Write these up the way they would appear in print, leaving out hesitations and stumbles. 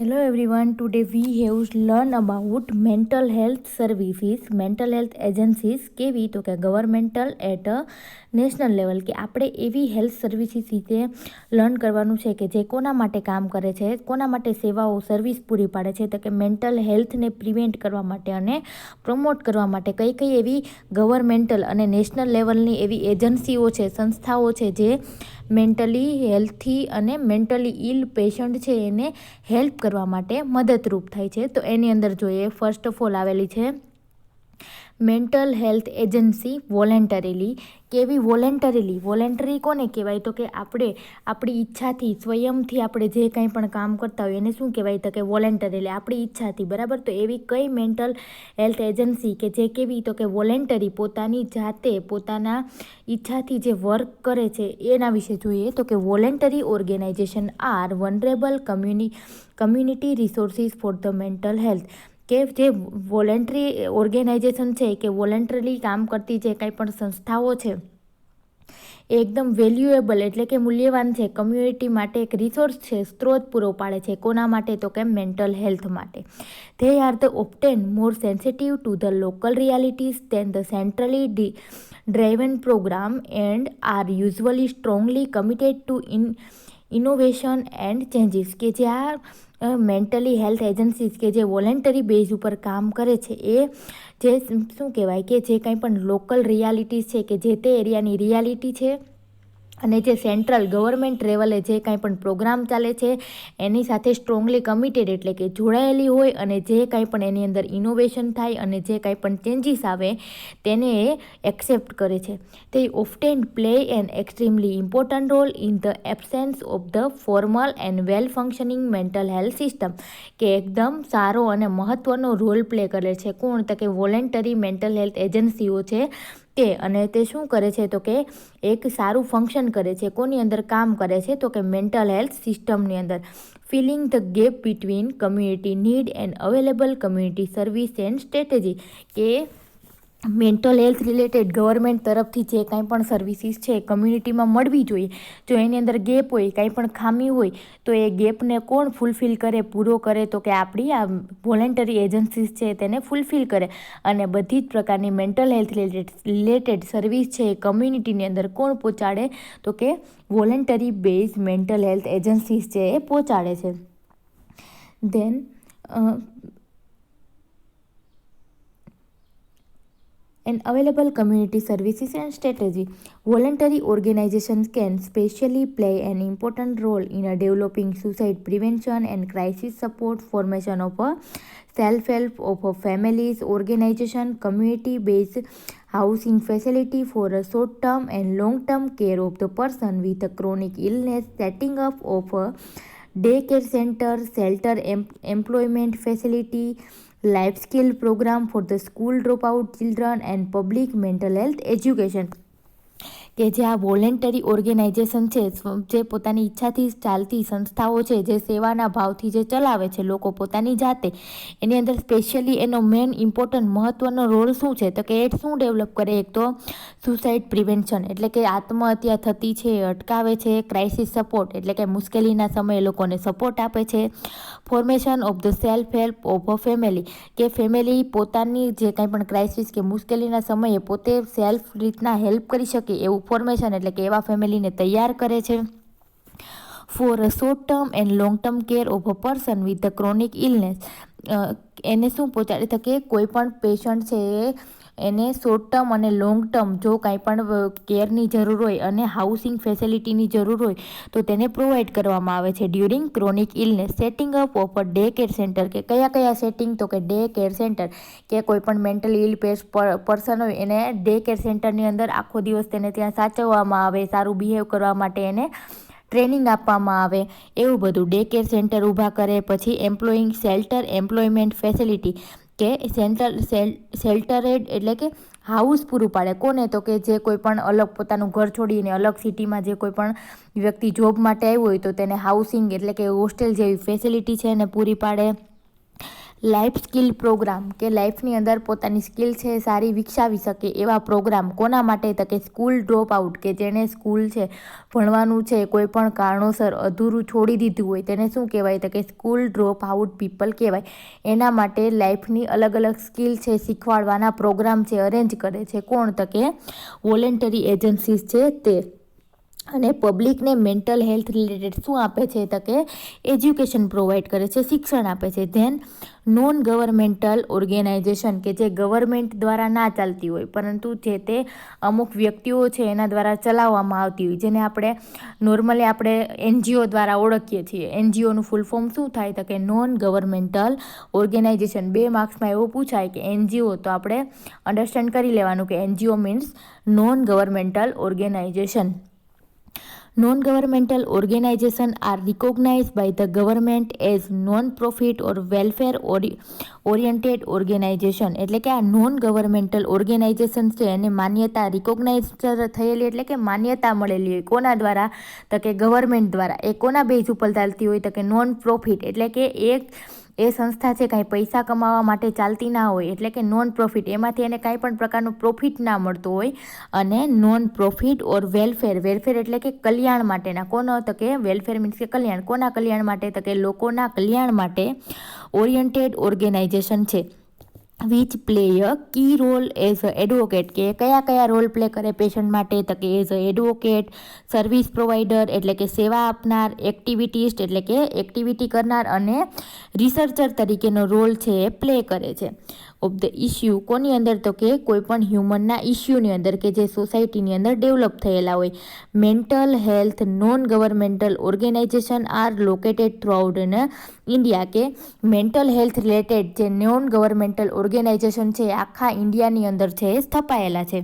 Hello everyone, today we have learn about mental health services, mental health agencies કેવી તો કે governmental at a national level કે આપણે એવી હેલ્થ સર્વિસીસ વિશે લર્ન કરવાનું છે કે જે કોના માટે કામ કરે છે, કોના માટે સેવાઓ સર્વિસ પૂરી પાડે છે, તો કે મેન્ટલ હેલ્થને પ્રિવેન્ટ કરવા માટે અને પ્રમોટ કરવા માટે કઈ કઈ એવી ગવર્મેન્ટલ અને નેશનલ લેવલની એવી એજન્સીઓ છે, સંસ્થાઓ છે જે મેન્ટલી હેલ્થી અને મેન્ટલી ઇલ પેશન્ટ છે એને હેલ્પ કરવા માટે મદદરૂપ થાય છે. તો એની અંદર જોઈએ ફર્સ્ટ ઓફ ઓલ આવેલી છે મેન્ટલ હેલ્થ એજન્સી વોલેન્ટરીલી. કેવી વોલેન્ટરી કોને કહેવાય તો કે આપણે આપણી ઈચ્છાથી સ્વયંથી આપણે જે કંઈ પણ કામ કરતા હોય એને શું કહેવાય તો કે વોલેન્ટરીલી, આપણી ઈચ્છાથી. બરાબર, તો એવી કઈ મેન્ટલ હેલ્થ એજન્સી કે જે કેવી તો કે વોલેન્ટરી પોતાની જાતે પોતાના ઈચ્છાથી જે વર્ક કરે છે એના વિશે જોઈએ. તો કે voluntary organisation are vulnerable community resources for the mental health. કે જે વોલેન્ટરી ઓર્ગેનાઇઝેશન છે કે વોલેન્ટરીલી કામ કરતી જે કંઈ પણ સંસ્થાઓ છે એ એકદમ વેલ્યુએબલ એટલે કે મૂલ્યવાન છે, કમ્યુનિટી માટે એક રિસોર્સ છે, સ્ત્રોત પૂરો પાડે છે. કોના માટે તો કે મેન્ટલ હેલ્થ માટે. They are the often more sensitive to the local realities than the centrally driven programme and are usually strongly committed to innovation and changes. કે જે આ મેન્ટલી હેલ્થ એજન્સીસ કે જે વોલેન્ટરી બેઝ ઉપર કામ કરે છે એ જે શું કહેવાય કે જે કંઈ પણ લોકલ રિયાલિટીઝ છે કે જે તે એરિયાની રિયાલિટી છે અને જે સેન્ટ્રલ ગવર્મેન્ટ લેવલે જે કાંઈ પણ પ્રોગ્રામ ચાલે છે એની સાથે સ્ટ્રોંગલી કમિટેડ એટલે કે જોડાયેલી હોય અને જે કાંઈ પણ એની અંદર ઇનોવેશન થાય અને જે કાંઈ પણ ચેન્જીસ આવે તેને એ એક્સેપ્ટ કરે છે. તે often play an extremely important role in the absence of the formal and well functioning mental health system. કે એકદમ સારો અને મહત્ત્વનો રોલ પ્લે કરે છે કોણ તો કે વોલેન્ટરી મેન્ટલ હેલ્થ એજન્સીઓ છે તે. અને તે શું કરે છે તો કે એક સારું ફંક્શન કરે છે, કોની અંદર કામ કરે છે તો કે મેન્ટલ હેલ્થ સિસ્ટમની અંદર. Filling the gap between community need and available community service and strategy. કે મેન્ટલ હેલ્થ રિલેટેડ ગવર્મેન્ટ તરફથી જે કાંઈ પણ સર્વિસીસ છે કમ્યુનિટીમાં મળવી જોઈએ, જો એની અંદર ગેપ હોય, કાંઈ પણ ખામી હોય તો એ ગેપને કોણ ફૂલફિલ કરે, પૂરો કરે તો કે આપણી આ વોલેન્ટરી એજન્સીસ છે તેને ફૂલફિલ કરે. અને બધી જ પ્રકારની મેન્ટલ હેલ્થ રિલેટેડ સર્વિસ છે એ કમ્યુનિટીની અંદર કોણ પહોંચાડે તો કે voluntary base mental health agencies છે એ પહોંચાડે છે. Then and available community services and strategy. Voluntary organizations can specially play an important role in developing suicide prevention and crisis support, formation of a self-help of a families, organization, community-based housing facility for a short-term and long-term care of the person with a chronic illness, setting up of a daycare center, shelter, employment facility, life skill program for the school dropout children and public mental health education. કે જે આ voluntary organisation છે જે પોતાની ઈચ્છાથી ચાલતી સંસ્થાઓ છે જે સેવાના ભાવથી જે ચલાવે છે લોકો પોતાની જાતે, એની અંદર સ્પેશિયલી એનો મેઇન ઇમ્પોર્ટન્ટ મહત્ત્વનો રોલ શું છે તો કે એ શું ડેવલપ કરે. એક તો સુસાઇડ પ્રિવેન્શન એટલે કે આત્મહત્યા થતી છે એ અટકાવે છે, ક્રાઇસિસ સપોર્ટ એટલે કે મુશ્કેલીના સમયે લોકોને સપોર્ટ આપે છે, formation of the self help of a family કે ફેમિલી પોતાની જે કાંઈ પણ ક્રાઇસિસ કે મુશ્કેલીના સમયે પોતે સેલ્ફ રીતના હેલ્પ કરી શકે એવું ફોર્મેશન એટલે કે એવા ફેમિલીને તૈયાર કરે છે. For a short term and long term care of a person with a chronic illness. એને શું પહોંચાડે તો કે કોઈ પણ પેશન્ટ છે એને શોર્ટ ટર્મ અને લોંગ ટર્મ જો કાંઈ પણ કેરની જરૂર હોય અને હાઉસિંગ ફેસિલિટીની જરૂર હોય તો તેને પ્રોવાઈડ કરવામાં આવે છે during chronic illness. Setting up of a day care centre કે કયા સેટિંગ તો કે ડે કેર સેન્ટર કે કોઈ પણ મેન્ટલી ઇલ પર્સન હોય એને ડે કેર સેન્ટરની અંદર આખો દિવસ તેને ત્યાં સાચવવામાં આવે, સારું બિહેવ કરવા માટે એને ટ્રેનિંગ આપવામાં આવે, એવું બધું ડે કેર સેન્ટર ઊભા કરે. પછી એમ્પ્લોઈંગ શેલ્ટર એમ્પ્લોયમેન્ટ ફેસિલિટી કે શેલ્ટરેડ એટલે કે હાઉસ પૂરું પાડે કોને તો કે જે કોઈ પણ અલગ પોતાનું ઘર છોડીને અલગ સિટીમાં જે કોઈ પણ વ્યક્તિ જોબ માટે આવ્યો હોય તો તેને હાઉસિંગ એટલે કે હોસ્ટેલ જેવી ફેસિલિટી છે એને પૂરી પાડે. લાઈફ સ્કિલ પ્રોગ્રામ કે લાઈફની અંદર પોતાની સ્કિલ છે સારી વિકસાવી શકે એવા પ્રોગ્રામ કોના માટે? તો કે સ્કૂલ ડ્રોપ આઉટ, કે જેણે સ્કૂલ છે ભણવાનું છે કોઈ પણ કારણોસર અધૂરું છોડી દીધું હોય તેને શું કહેવાય? તો કે સ્કૂલ ડ્રોપ આઉટ પીપલ કહેવાય. એના માટે લાઈફની અલગ અલગ સ્કિલ છે શીખવાડવાના પ્રોગ્રામ છે અરેન્જ કરે છે કોણ? તો કે વોલેન્ટરી એજન્સીસ છે તે. અને પબ્લિકને મેન્ટલ હેલ્થ રિલેટેડ શું આપે છે? તો કે એજ્યુકેશન પ્રોવાઈડ કરે છે, શિક્ષણ આપે છે. ધેન નોન ગવર્મેન્ટલ ઓર્ગેનાઇઝેશન, કે જે ગવર્મેન્ટ દ્વારા ના ચાલતી હોય પરંતુ જે તે અમુક વ્યક્તિઓ છે એના દ્વારા ચલાવવામાં આવતી હોય, જેને આપણે નોર્મલી આપણે એનજીઓ દ્વારા ઓળખીએ છીએ. એનજીઓનું ફૂલ ફોર્મ શું થાય? તો કે નોન ગવર્મેન્ટલ ઓર્ગેનાઇઝેશન. 2 માર્ક્સમાં એવું પૂછાય કે એનજીઓ, તો આપણે અન્ડરસ્ટેન્ડ કરી લેવાનું કે NGO means non governmental organization. Non-governmental organizations are recognized by the government as non-profit or welfare-oriented organization. એટલે કે આ નોન ગવર્મેન્ટલ ઓર્ગેનાઇઝેશન છે એને માન્યતા રિકોગ્નાઇઝ થયેલી એટલે કે માન્યતા મળેલી હોય કોના દ્વારા? તો કે ગવર્મેન્ટ દ્વારા. એ કોના બેઝ ઉપર ચાલતી હોય? તો કે નોન પ્રોફિટ, એટલે કે એ સંસ્થા છે કાંઈ પૈસા કમાવા માટે ચાલતી ના હોય, એટલે કે નોન પ્રોફિટ, એમાંથી એને કાંઈ પણ પ્રકારનું પ્રોફિટ ના મળતું હોય. અને નોન પ્રોફિટ ઓર વેલફેર એટલે કે કલ્યાણ માટેના. કોનો? તો કે વેલફેર મીન્સ કે કલ્યાણ. કોના કલ્યાણ માટે? તો કે લોકોના કલ્યાણ માટે ઓરિએન્ટેડ ઓર્ગેનાઇઝેશન છે. Which play a key role as a advocate, કે કયા રોલ પ્લે કરે પેશન્ટ માટે? તો કે as a advocate, service provider એટલે કે સેવા આપનાર, એક્ટિવિટીસ્ટ એટલે કે એક્ટિવિટી કરનાર, અને રિસર્ચર તરીકેનો રોલ છે એ પ્લે કરે છે. ઓફ ધ ઇસ્યુ કોની અંદર? તો કે કોઈ પણ હ્યુમનના ઇસ્યુની અંદર કે જે સોસાયટીની અંદર ડેવલપ થયેલા હોય. Mental health non governmental organization are located throughout in India, કે મેન્ટલ હેલ્થ રિલેટેડ જે નોન ગવર્મેન્ટલ ઓર્ગેનાઇઝેશન છે આખા ઇન્ડિયાની અંદર છે એ સ્થપાયેલા છે.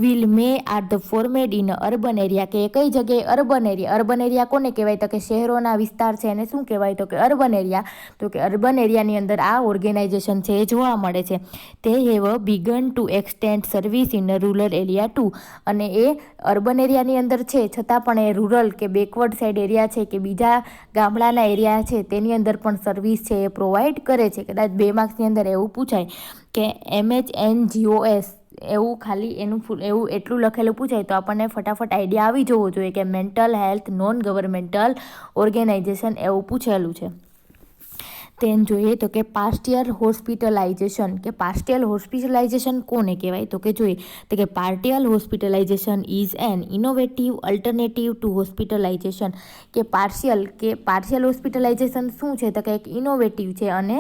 Will may are the formed in urban area, કે કઈ જગ્યાએ? Urban area. અર્બન એરિયા કોને કહેવાય? તો કે શહેરોના વિસ્તાર છે એને શું કહેવાય? તો કે અર્બન એરિયા. તો કે અર્બન એરિયાની અંદર આ ઓર્ગેનાઇઝેશન છે એ જોવા મળે છે. તે have begun to extend service in rural area too, અને એ અર્બન એરિયાની અંદર છે છતાં પણ એ રૂરલ કે બેકવર્ડ સાઇડ એરિયા છે કે બીજા ગામડાના એરિયા છે તેની અંદર પણ સર્વિસ છે એ પ્રોવાઈડ કરે છે. કદાચ 2 માર્ક્સની અંદર એવું પૂછાય કે MHNGOS, એવું ખાલી એવું એટલું લખેલું પૂછાય તો આપણને ફટાફટ આઈડિયા આવી જવો જોઈએ કે mental health non governmental organization એવું પૂછેલું છે. તેન જોઈએ તો કે પાર્શિયલ હોસ્પિટલાઇઝેશન, કે પાર્શિયલ હોસ્પિટલાઇઝેશન કોને કહેવાય? તો કે જોઈએ તો કે partial hospitalization is an innovative alternative to hospitalization. કે પાર્શિયલ હોસ્પિટલાઇઝેશન શું છે? તો કે એક ઇનોવેટિવ છે અને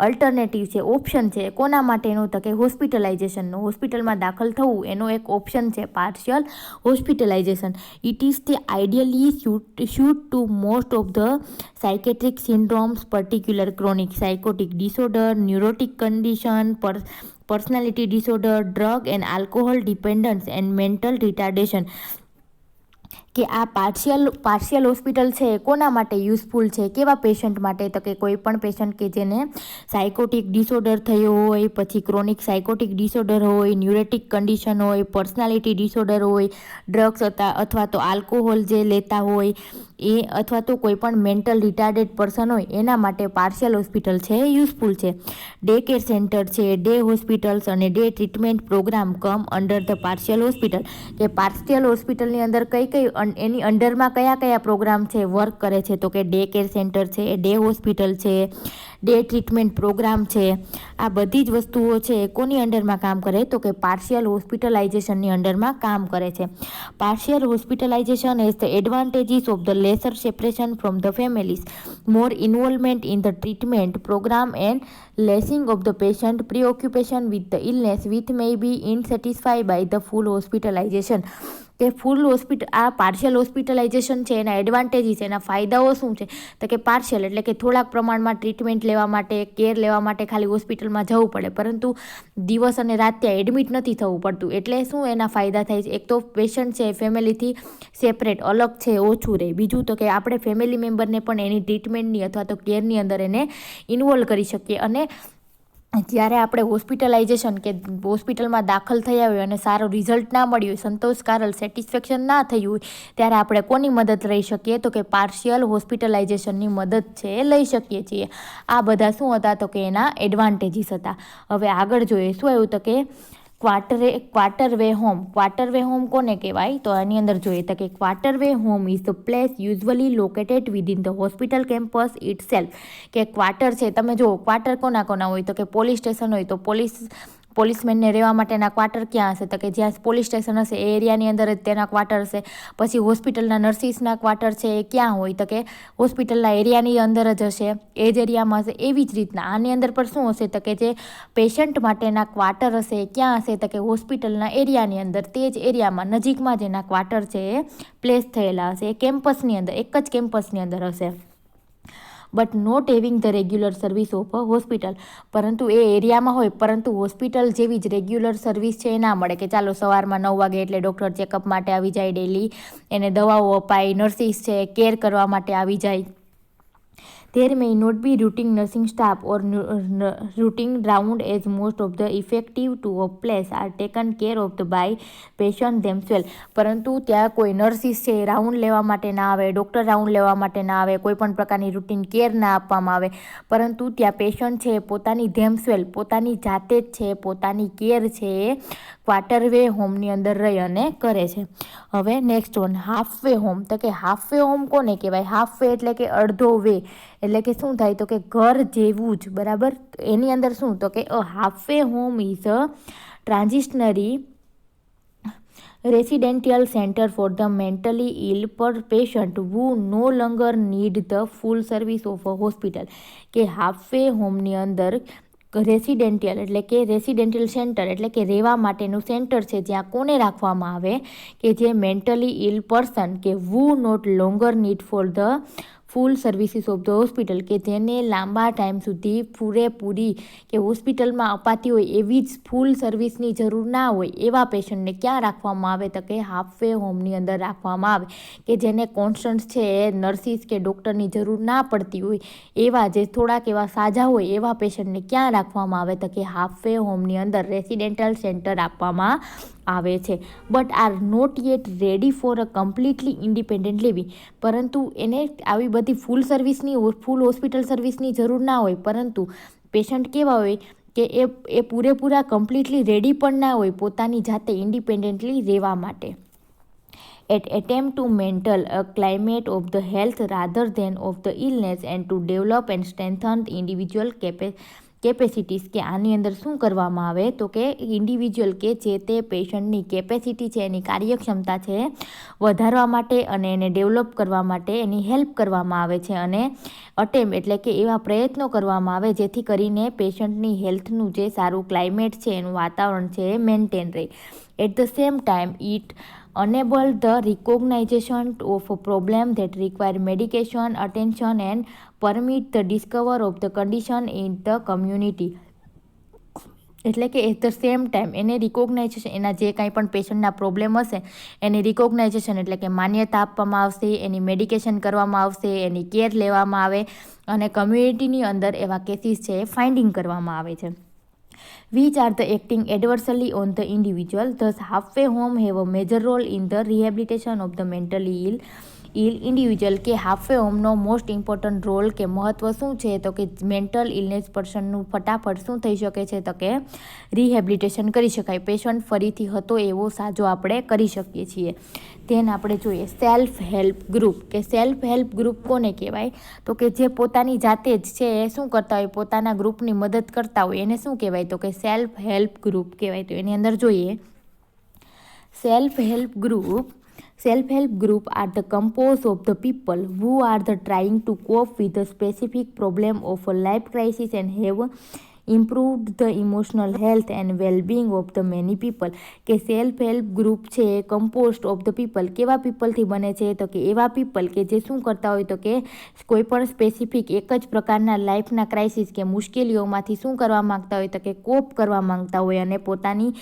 અલ્ટરનેટિવ છે, ઓપ્શન છે. કોના માટેનું? તો કે હોસ્પિટલાઇઝેશનનું. હોસ્પિટલમાં દાખલ થવું એનો એક ઓપ્શન છે partial hospitalisation. It is the ideally suit to most of the psychiatric syndromes, particular chronic psychotic disorder, neurotic condition, personality disorder, drug and alcohol dependence and mental retardation. કે આ પાર્શિયલ હોસ્પિટલ છે કોના માટે useful છે? કેવા patient માટે? તો કે કોઈ પણ પેશન્ટ કે જેને સાયકોટિક ડિસઓર્ડર થયો હોય, પછી ક્રોનિક સાયકોટિક ડિસઓર્ડર હોય, ન્યુરોટિક કન્ડિશન હોય, પર્સનાલિટી ડિસઓર્ડર હોય, ડ્રગ્સ અથવા તો આલ્કોહોલ જે લેતા હોય એ, અથવા તો કોઈ પણ મેન્ટલ રિટાર્ડેડ પર્સન હોય એના માટે પાર્શિયલ હોસ્પિટલ છે યુઝફુલ છે. ડે કેર સેન્ટર છે, ડે હોસ્પિટલ્સ અને day treatment programme come under the partial hospital. કે પાર્શિયલ હોસ્પિટલની અંદર કઈ એની અંડરમાં કયા પ્રોગ્રામ છે વર્ક કરે છે? તો કે ડે કેર સેન્ટર છે, ડે હોસ્પિટલ છે, ડે ટ્રીટમેન્ટ પ્રોગ્રામ છે. આ બધી જ વસ્તુઓ છે એ કોની અંડરમાં કામ કરે? તો કે પાર્શિયલ હોસ્પિટલાઇઝેશનની અંડરમાં કામ કરે છે. Partial hospitalization has the advantages of the lesser separation from the families, more involvement in the treatment program and lessening of the patient preoccupation with the illness with may be unsatisfied by the full hospitalization. કે આ partial hospitalisation છે એના advantages, એના ફાયદાઓ શું છે? તો કે પાર્શિયલ એટલે કે થોડાક પ્રમાણમાં ટ્રીટમેન્ટ લેવા માટે, કેર લેવા માટે ખાલી હોસ્પિટલમાં જવું પડે, પરંતુ દિવસ અને રાત ત્યાં એડમિટ નથી થવું પડતું. એટલે શું એના ફાયદા થાય છે? એક તો પેશન્ટ છે ફેમિલીથી સેપરેટ અલગ છે ઓછું રહે. બીજું તો કે આપણે ફેમિલી મેમ્બરને પણ એની ટ્રીટમેન્ટની અથવા તો કેરની અંદર એને ઇન્વોલ્વ કરી શકીએ અને જ્યારે આપણે હોસ્પિટલાઇઝેશન કે હોસ્પિટલમાં દાખલ થયા હોય અને સારું રિઝલ્ટ ના મળ્યું હોય, સંતોષકારક સેટિસ્ફેક્શન ના થયું હોય, ત્યારે આપણે કોની મદદ લઈ શકીએ? તો કે પાર્શિયલ હોસ્પિટલાઇઝેશનની મદદ છે એ લઈ શકીએ છીએ. આ બધા શું હતા? તો કે એના એડવાન્ટેજીસ હતા. હવે આગળ જોઈએ શું આવ્યું? તો કે quarter way home. Quarter way home કોને કહેવાય? તો આની અંદર જોઈએ તો કે quarter way home is the place usually located within the hospital campus it self. કે ક્વાર્ટર છે, તમે જુઓ ક્વાર્ટર કોના કોના હોય? તો કે પોલીસ સ્ટેશન હોય તો પોલીસમેનને રહેવા માટેના ક્વાર્ટર ક્યાં હશે? તો કે જ્યાં પોલીસ સ્ટેશન હશે એ એરિયાની અંદર જ તેના ક્વાર્ટર હશે. પછી હોસ્પિટલના નર્સિસના ક્વાર્ટર છે એ ક્યાં હોય? તો કે હોસ્પિટલના એરિયાની અંદર જ હશે, એ જ એરિયામાં હશે. એવી જ રીતના આની અંદર પણ શું હશે? તો કે જે પેશન્ટ માટેના ક્વાર્ટર હશે એ ક્યાં હશે? તો કે હોસ્પિટલના એરિયાની અંદર, તે જ એરિયામાં નજીકમાં જેના ક્વાર્ટર છે એ પ્લેસ થયેલા હશે. એ કેમ્પસની અંદર, એક જ કેમ્પસની અંદર હશે. But not having the regular service of a hospital. પરંતુ એ એરિયામાં હોય પરંતુ હોસ્પિટલ જેવી જ રેગ્યુલર સર્વિસ છે એ ના મળે. કે ચાલો સવારમાં 9 વાગે એટલે ડૉક્ટર ચેકઅપ માટે આવી જાય, ડેલી એને દવાઓ અપાય, નર્સિસ છે કેર કરવા માટે આવી જાય. There may not be routine nursing staff or routine round as most of the effective to a place are taken care of by patient themselves. પરંતુ ત્યાં કોઈ નર્સિસ છે રાઉન્ડ લેવા માટે ના આવે, ડૉક્ટર રાઉન્ડ લેવા માટે ના આવે, કોઈ પણ પ્રકારની રૂટીન કેર ના આપવામાં આવે, પરંતુ ત્યાં પેશન્ટ છે પોતાની પોતાની જાતે જ છે પોતાની કેર છે એ ક્વાર્ટર વે હોમની અંદર રહી અને કરે છે. હવે next one, half way home. તો કે હાફ વે હોમ કોને કહેવાય? હાફ વે એટલે કે અડધો વે, એટલે કે શું થાય? તો કે ઘર જેવું જ, બરાબર. એની અંદર શું? તો કે half way home is a transitionary residential center for the mentally ill per patient who no longer need the full service of a hospital. કે હાફ વે હોમની અંદર રેસિડેન્ટિયલ એટલે કે રેસિડેન્ટિયલ સેન્ટર એટલે કે રહેવા માટેનું સેન્ટર છે, જ્યાં કોને રાખવામાં આવે? કે જે મેન્ટલી ઇલ પર્સન કે who not longer need for the full services of the hospital, કે જેને લાંબા ટાઈમ સુધી પૂરેપૂરી કે હોસ્પિટલમાં અપાતી હોય એવી જ ફૂલ સર્વિસની જરૂર ના હોય એવા પેશન્ટને ક્યાં રાખવામાં આવે? તો કે હાફ વે હોમની અંદર રાખવામાં આવે. કે જેને કોન્સ્ટન્ટ છે એ નર્સિસ કે ડૉક્ટરની જરૂર ના પડતી હોય એવા, જે થોડાક એવા સાજા હોય એવા પેશન્ટને ક્યાં રાખવામાં આવે? તો કે હાફ વે હોમની અંદર રેસિડેન્ટલ સેન્ટર આપવામાં આવે છે. But are not yet ready for a completely independent living. પરંતુ એને આવી બધી ફૂલ હોસ્પિટલ સર્વિસની જરૂર ના હોય, પરંતુ પેશન્ટ કેવા હોય કે એ પૂરેપૂરા કમ્પ્લીટલી રેડી પણ ના હોય પોતાની જાતે ઇન્ડિપેન્ડન્ટલી રહેવા માટે. At attempt to maintain a climate of the health rather than of the illness and to develop and strengthen individual કેપેસિટીઝ. કે આની અંદર શું કરવામાં આવે? તો કે ઇન્ડિવિજ્યુઅલ કે જે તે પેશન્ટની કેપેસિટી છે એની કાર્યક્ષમતા છે વધારવા માટે અને એને ડેવલપ કરવા માટે એની હેલ્પ કરવામાં આવે છે. અને એટલે કે એવા પ્રયત્નો કરવામાં આવે જેથી કરીને પેશન્ટની હેલ્થનું જે સારું ક્લાઇમેટ છે, એનું વાતાવરણ છે એ મેન્ટેન રહે. At the same time it enable the recognition of a problem that require medication attention and permit the discover of the condition in the community. એટલે કે એટ ધ સેમ ટાઈમ એને recognition, એના જે કાંઈ પણ પેશન્ટના problem હશે એની recognition એટલે કે માન્યતા આપવામાં આવશે, એની મેડિકેશન કરવામાં આવશે, એની કેર લેવામાં આવે અને કમ્યુનિટીની અંદર એવા કેસીસ છે એ ફાઇન્ડિંગ કરવામાં આવે છે. which are the acting adversely on the individual. Thus, halfway home have a major role in the rehabilitation of the mentally ill individual. કે હાફવે હોમનો મોસ્ટ ઇમ્પોર્ટન્ટ રોલ કે મહત્ત્વ શું છે? તો કે મેન્ટલ ઇલનેસ પર્સનનું ફટાફટ શું થઈ શકે છે? તો કે રિહેબિલિટેશન કરી શકાય, પેશન્ટ ફરીથી હતો એવો સાજો આપણે કરી શકીએ છીએ. ધેન આપણે જોઈએ સેલ્ફ હેલ્પ ગ્રુપ. કે સેલ્ફ હેલ્પ ગ્રુપ કોને કહેવાય? તો કે જે પોતાની જાતે જ છે એ શું કરતા હોય? પોતાના ગ્રુપની મદદ કરતા હોય એને શું કહેવાય? તો કે સેલ્ફ હેલ્પ ગ્રુપ કહેવાય. તો એની અંદર જોઈએ self help group are the composed of the people who are the trying to cope with the specific problem of a life crisis and have improved the emotional health and well-being of the many people. કે self help group છે એ composed of the people. કેવા પીપલથી બને છે? તો કે એવા people કે જે શું કરતા હોય? તો કે કોઈ પણ સ્પેસિફિક એક જ પ્રકારના લાઈફના ક્રાઇસિસ કે મુશ્કેલીઓમાંથી શું કરવા માંગતા હોય? તો કે કોપ કરવા માંગતા હોય અને પોતાની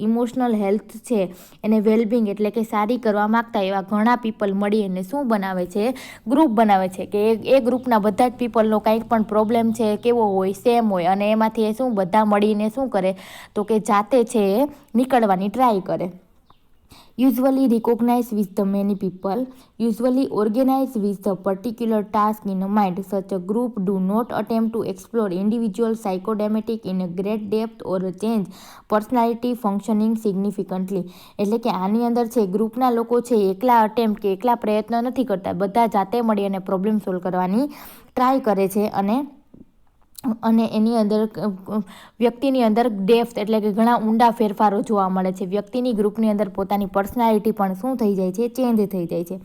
ઇમોશનલ હેલ્થ છે એને વેલબિંગ એટલે કે સારી કરવા માંગતા એવા ઘણા પીપલ મળી અને શું બનાવે છે? ગ્રુપ બનાવે છે. કે એ ગ્રુપના બધા જ પીપલનો કાંઈક પણ પ્રોબ્લેમ છે કેવો હોય? સેમ હોય અને એમાંથી એ શું બધા મળીને શું કરે તો કે જાતે છે એ નીકળવાની ટ્રાય કરે. Usually recognized with the many people, usually organized with the particular task in mind. Such a group do not attempt to explore individual psychodynamic in a great depth or change personality functioning significantly. એટલે કે આની અંદર છે ગ્રુપના લોકો છે એકલા attempt કે એકલા પ્રયત્ન નથી કરતા, બધા જાતે મળી અને પ્રોબ્લેમ સોલ્વ કરવાની ટ્રાય કરે છે અને એની અંદર વ્યક્તિની અંદર ડેપ્થ એટલે કે ઘણા ઊંડા ફેરફારો જોવા મળે છે. વ્યક્તિની ગ્રુપની અંદર પોતાની પર્સનાલિટી પણ શું થઈ જાય છે, ચેન્જ થઈ જાય છે.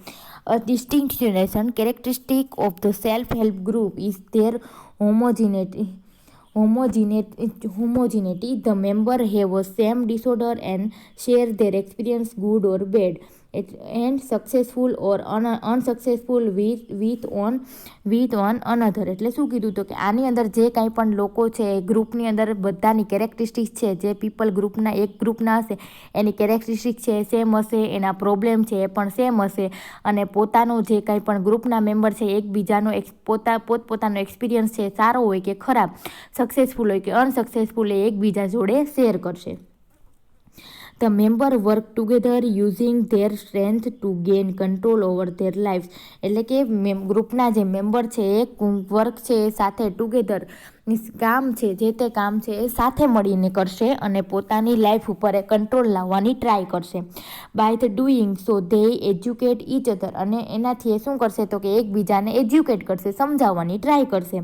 A distinction characteristic of the self-help group is their homogeneity. The members have a same disorder and share their experience, good or bad, and successful or unsuccessful with one another. એટલે શું કીધું તો કે આની અંદર જે કાંઈ પણ લોકો છે ગ્રુપની અંદર બધાની કેરેક્ટરિસ્ટિક છે, જે પીપલ ગ્રુપના એક ગ્રુપના હશે એની કેરેક્ટરિસ્ટિક છે સેમ હશે, એના પ્રોબ્લેમ છે એ પણ સેમ હશે અને પોતાનો જે કાંઈ પણ ગ્રુપના મેમ્બર છે એકબીજાનો પોતપોતાનો એક્સપિરિયન્સ છે સારો હોય કે ખરાબ, સક્સેસફુલ હોય કે અનસક્સેસફુલ એ એકબીજા જોડે શેર કરશે. The members work together using their strength to gain control over their lives. એટલે કે ગ્રુપના જે મેમ્બર છે એ વર્ક છે એ સાથે ટુગેધર કામ છે જે તે કામ છે એ સાથે મળીને કરશે અને પોતાની લાઈફ ઉપર એ કંટ્રોલ લાવવાની ટ્રાય કરશે. By the doing so they educate each other. અને એનાથી એ શું કરશે તો કે એકબીજાને એજ્યુકેટ કરશે, સમજાવવાની ટ્રાય કરશે.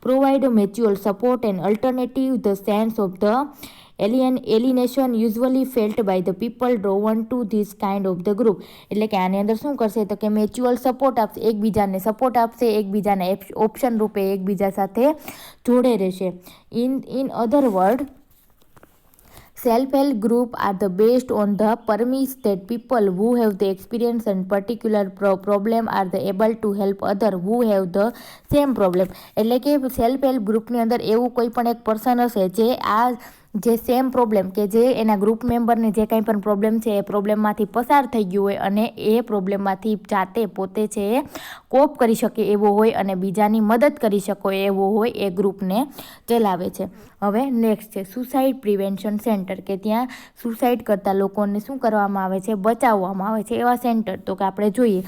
Provide mutual support and alternative the sense of the alienation usually felt by the people drawn to this kind of the group. એટલે કે આની અંદર શું કરશે તો કે મ્યુચ્યુઅલ સપોર્ટ આપશે, એકબીજાને સપોર્ટ આપશે, એકબીજાને ઓપ્શન રૂપે એકબીજા સાથે જોડે રહેશે. In other word, self-help group are the based on the premise that people who have the experience and particular problem are the able to help other who have the same problem. એટલે કે self help ગ્રુપની અંદર એવું કોઈ પણ એક person હશે જે આ જે સેમ પ્રોબ્લેમ કે જે એના ગ્રુપ મેમ્બરને જે કંઈ પણ પ્રોબ્લેમ છે એ પ્રોબ્લેમમાંથી પસાર થઈ ગયું હોય અને એ પ્રોબ્લેમમાંથી જાતે પોતે છે એ કોપ કરી શકે એવો હોય અને બીજાની મદદ કરી શકો એવો હોય એ ગ્રુપને ચલાવે છે. હવે નેક્સ્ટ છે સુસાઇડ પ્રિવેન્શન સેન્ટર, કે ત્યાં સુસાઇડ કરતા લોકોને શું કરવામાં આવે છે, બચાવવામાં આવે છે એવા સેન્ટર. તો કે આપણે જોઈએ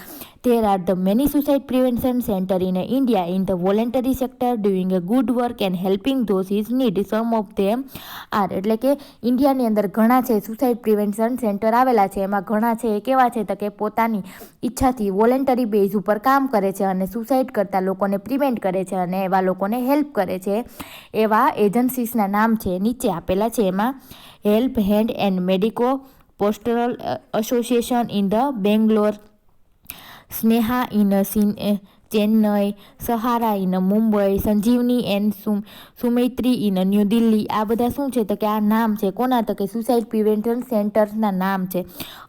there are the many suicide prevention center in India in the voluntary sector doing a good work and helping those in need. Some of them are. એટલે કે ઇન્ડિયાની અંદર ઘણા છે સુસાઇડ પ્રિવેન્શન સેન્ટર આવેલા છે, એમાં ઘણા છે એ કેવા છે તો કે પોતાની ઈચ્છાથી વોલેન્ટરી બેઝ ઉપર કામ કરે છે અને સુસાઇડ કરતા લોકોને પ્રિવેન્ટ કરે છે અને એવા લોકોને હેલ્પ કરે છે. એવા એજન્સીસના નામ છે નીચે આપેલા છે. એમાં help hand and medico pastoral association in the Bangalore, Sneha in Chennai, Sahara in Mumbai, Sanjeevani and Sumaitri in New Delhi. આ બધા શું છે તો કે આ નામ છે કોના તો કે સુસાઇડ પ્રિવેન્શન સેન્ટર્સના નામ છે.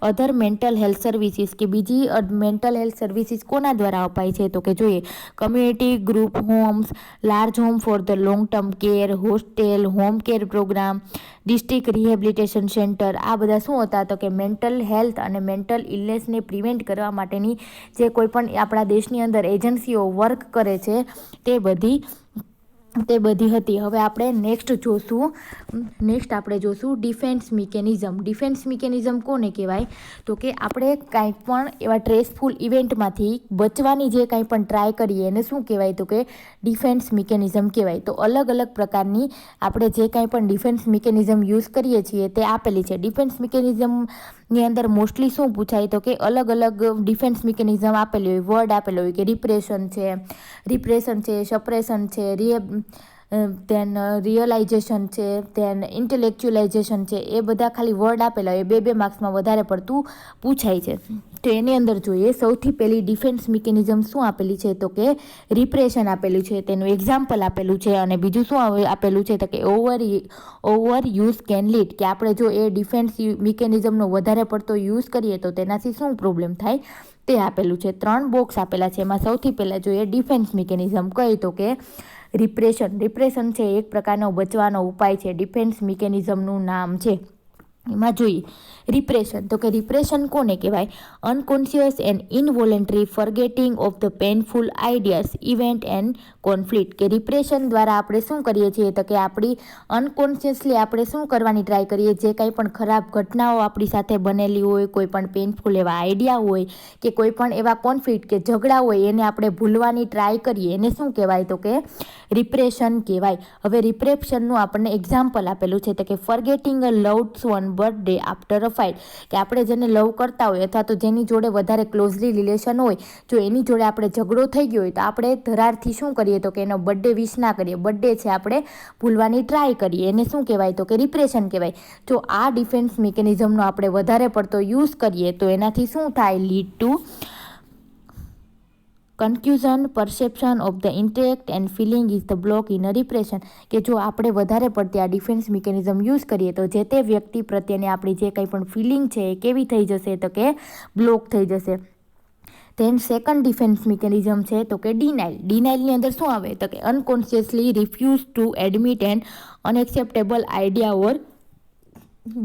અધર મેન્ટલ હેલ્થ સર્વિસીસ, કે બીજી મેન્ટલ હેલ્થ સર્વિસીસ કોના દ્વારા અપાય છે તો કે જોઈએ community group homes, large home for the long term care, hostel, home care programme, district rehabilitation centre. આ બધા શું હતા તો કે મેન્ટલ હેલ્થ અને મેન્ટલ ઇલનેસને પ્રિવેન્ટ કરવા માટેની જે કોઈ પણ આપણા દેશની અંદર એજન્સીઓ વર્ક કરે છે તે બધી હતી. હવે આપણે નેક્સ્ટ જોશું ડિફેન્સ મિકેનિઝમ. ડિફેન્સ મિકેનિઝમ કોને કહેવાય તો કે આપણે કાંઈ પણ એવા સ્ટ્રેસફુલ ઇવેન્ટમાંથી બચવાની જે કાંઈ પણ ટ્રાય કરીએ એને શું કહેવાય તો કે ડિફેન્સ મિકેનિઝમ કહેવાય. તો અલગ અલગ પ્રકારની આપણે જે કાંઈ પણ ડિફેન્સ મિકેનિઝમ યુઝ કરીએ છીએ તે આપેલી છે. ડિફેન્સ મિકેનિઝમની અંદર મોસ્ટલી શું પૂછાય તો કે અલગ અલગ ડિફેન્સ મિકેનિઝમ આપેલી હોય, વર્ડ આપેલો હોય કે રિપ્રેશન છે, સપ્રેશન છે, ધેન રિયલાઇઝેશન છે, ધેન ઇન્ટેલેક્ચ્યુઅલાઇઝેશન છે. એ બધા ખાલી વર્ડ આપેલા હોય, બે માર્ક્સમાં વધારે પડતું પૂછાય છે. તો એની અંદર જોઈએ સૌથી પહેલી ડિફેન્સ મિકેનિઝમ શું આપેલી છે તો કે રિપ્રેશન આપેલું છે, તેનું એક્ઝામ્પલ આપેલું છે. અને બીજું શું આપેલું છે તો કે ઓવર યુઝ કેન લીડ, કે આપણે જો એ ડિફેન્સ મિકેનિઝમનો વધારે પડતો યુઝ કરીએ તો તેનાથી શું પ્રોબ્લેમ થાય તે આપેલું છે. 3 બોક્સ આપેલા છે. એમાં સૌથી પહેલાં જોઈએ ડિફેન્સ મિકેનિઝમ કઈ તો કે રિપ્રેશન છે એક પ્રકારનો બચવાનો ઉપાય છે, ડિફેન્સ મિકેનિઝમનું નામ છે. એમાં જોઈએ રિપ્રેશન. તો કે રિપ્રેશન કોને કહેવાય? Unconscious and involuntary forgetting of the painful ideas event and conflict. કે રિપ્રેશન દ્વારા આપણે શું કરીએ છીએ? તો કે આપણી અનકોન્શિયસલી આપણે શું કરવાની ટ્રાય કરીએ? જે કંઈ પણ ખરાબ ઘટનાઓ આપણી સાથે બનેલી હોય, કોઈ પણ પેનફુલ એવા આઈડિયા હોય કે કોઈ પણ એવા કોન્ફ્લિક્ટ કે ઝઘડા હોય, એને આપણે ભૂલવાની ટ્રાય કરીએ, એને શું કહેવાય? તો કે રિપ્રેશન કહેવાય. હવે રિપ્રેશનનું આપણને એક્ઝામ્પલ આપેલું છે, તો કે forgetting a loved one birthday after a fight. કે આપણે જેને લવ કરતા હોય અથવા તો જેની જોડે વધારે ક્લોઝલી રિલેશન હોય, જો એની જોડે આપણે ઝઘડો થઈ ગયો હોય તો આપણે ધરારથી શું કરીએ? તો કે એનો બર્થડે વિશ ના કરીએ, બર્થડે છે આપણે ભૂલવાની ટ્રાય કરીએ, એને શું કહેવાય? તો કે રિપ્રેશન કહેવાય. જો આ ડિફેન્સ મિકેનિઝમનો આપણે વધારે પડતો યુઝ કરીએ તો એનાથી શું થાય? Lead to confusion, perception of the intact and feeling is the block in a repression. કે જો આપણે વધારે પડતી આ ડિફેન્સ મિકેનિઝમ યુઝ કરીએ તો જે તે વ્યક્તિ પ્રત્યેની આપણી જે કંઈ પણ ફિલિંગ છે એ કેવી થઈ જશે? તો કે બ્લોક થઈ જશે. ધેન સેકન્ડ ડિફેન્સ મિકેનિઝમ છે તો કે ડિનાઇલ. ડિનાઇલની અંદર શું આવે? તો કે unconsciously refuse to admit and unacceptable idea or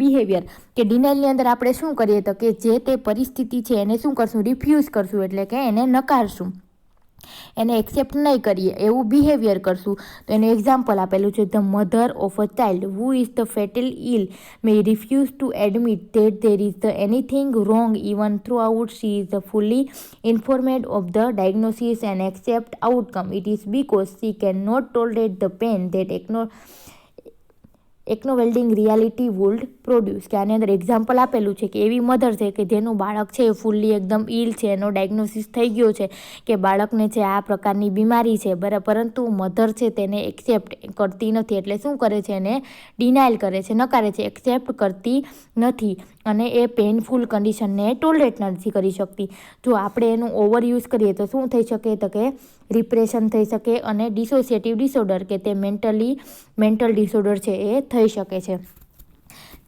behaviour. કે ડિનાઇલની અંદર આપણે શું કરીએ? તો કે જે તે પરિસ્થિતિ છે એને શું કરશું? રિફ્યુઝ કરશું, એટલે કે એને નકારશું, એને એક્સેપ્ટ નહીં કરીએ એવું બિહેવિયર કરશું. તો એનું એક્ઝામ્પલ આપેલું છે, the mother of a child who is the fatal ill may refuse to admit that there is the anything wrong even throughout she is fully informed of the diagnosis and accept outcome. It is because she can not tolerate the pain that acknowledging reality would produce. કે આની અંદર example આપેલું છે કે એવી mother છે કે જેનું બાળક છે એ ફૂલ્લી એકદમ ઇલ છે, એનો ડાયગ્નોસિસ થઈ ગયો છે કે બાળકને છે આ પ્રકારની બીમારી છે, બરાબર, પરંતુ મધર છે તેને એક્સેપ્ટ કરતી નથી. એટલે શું કરે છે? એને ડિનાઇલ કરે છે, નકારે છે, એક્સેપ્ટ કરતી નથી અને એ પેઇનફુલ કન્ડિશનને ટોલરેટ નથી કરી શકતી. જો આપણે એનું ઓવરયુઝ કરીએ તો શું થઈ શકે? તો કે રિપ્રેશન થઈ શકે અને ડિસોસિએટિવ ડિસઓર્ડર કે તે મેન્ટલ ડિસઓર્ડર છે એ થઈ શકે છે.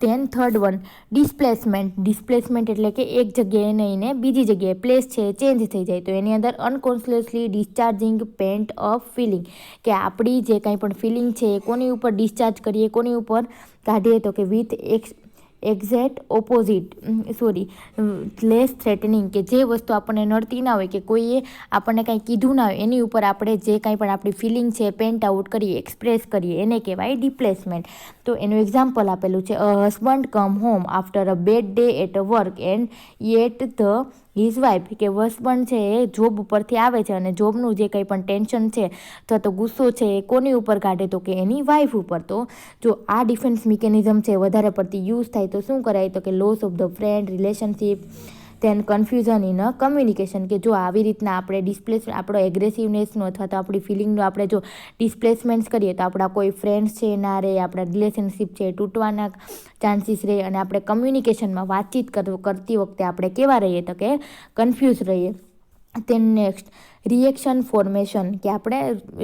Than third one displacement. Displacement એટલે કે એક જગ્યાએ નહીં ને બીજી જગ્યાએ પ્લેસ છે ચેન્જ થઈ જાય. તો એની અંદર અનકોન્શિયસલી ડિસ્ચાર્જિંગ પેન્ટ ઓફ ફિલિંગ. કે આપણી જે કાંઈ પણ ફિલિંગ છે એ કોની ઉપર ડિસ્ચાર્જ કરીએ, કોની ઉપર કાઢીએ? તો કે with exact opposite less threatening. કે જે વસ્તુ આપણને નડતી ના હોય કે કોઈએ આપણને કાંઈ કીધું ના હોય એની ઉપર આપણે જે કાંઈ પણ આપણી ફિલિંગ છે પેન્ટ આઉટ કરીએ, એક્સપ્રેસ કરીએ, એને કહેવાય ડિપ્લેસમેન્ટ. તો એનું એક્ઝામ્પલ આપેલું છે, a husband come home after a bad day at a work and yet the his wife. કે હસબન્ડ છે એ જોબ ઉપરથી આવે છે અને જોબનું જે કંઈ પણ ટેન્શન છે અથવા તો ગુસ્સો છે એ કોની ઉપર કાઢે? તો કે એની વાઇફ ઉપર. તો જો આ ડિફેન્સ મિકેનિઝમ છે વધારે પડતી યુઝ થાય તો શું કરાય? તો કે loss of the friend, relationship, then confusion in a communication. કે જો આવી રીતના આપણે આપણો એગ્રેસિવનેસનો અથવા તો આપણી ફિલિંગનો આપણે જો ડિસ્પ્લેસમેન્ટ કરીએ તો આપણા કોઈ ફ્રેન્ડ્સ છે ના રહે, આપણા રિલેશનશિપ છે તૂટવાના ચાન્સીસ રહે અને આપણે કમ્યુનિકેશનમાં વાતચીત કરતી વખતે આપણે કેવા રહીએ? તો કે કન્ફ્યુઝ રહીએ. Then next reaction formation. કે આપણે